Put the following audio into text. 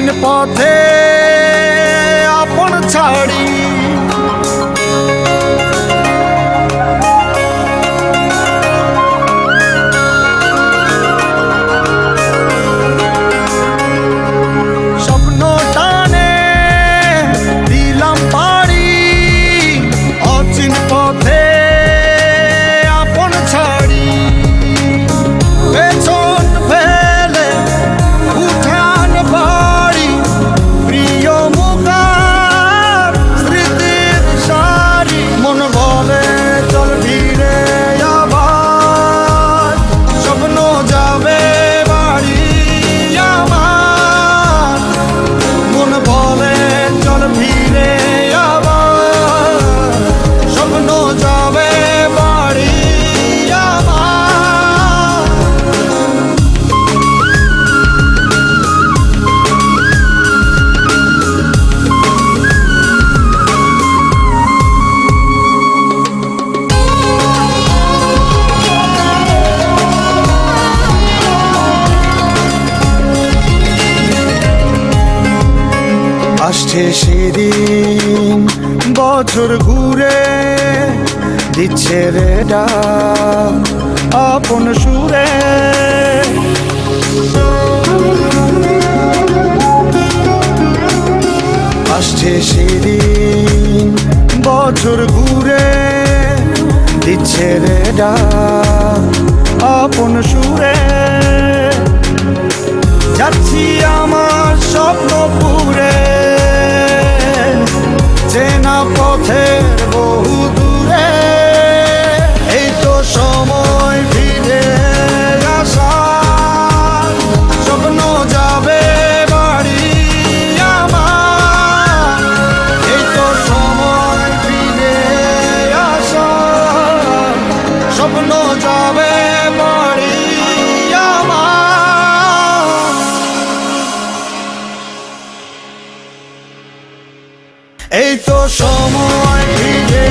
অচিন পথে আপন ছাড়ি স্বপ্ন টানে দিলাম পাড়ি অচিন পথে আপন ছাড়ি পেছন ফেলে উঠান বাড়ি প্রিয় মুখার স্মৃতির সারি মন বলে চল ফিরে আবার স্বপ্ন যাবে বাড়ি আমার মন বলে চল ফিরে আবার স্বপ্ন যাবে বাড়ি আমার আসছে সেদিন বছর ঘুরে দিচ্ছে রে ডাক আপন সুরে আসছে সেদিন বছর ঘুরে দিচ্ছে রে ডাক আপন সুরে যাচ্ছি আমার স্বপ্ন পুরে চেনা পথের বহু দূরে এই তো সময় ফিরে আসার স্বপ্ন যাবে বাড়ি আমার এই তো সময় ফিরে আসার স্বপ্ন যাবে বাড়ি আমার এই তো সময় ফিরে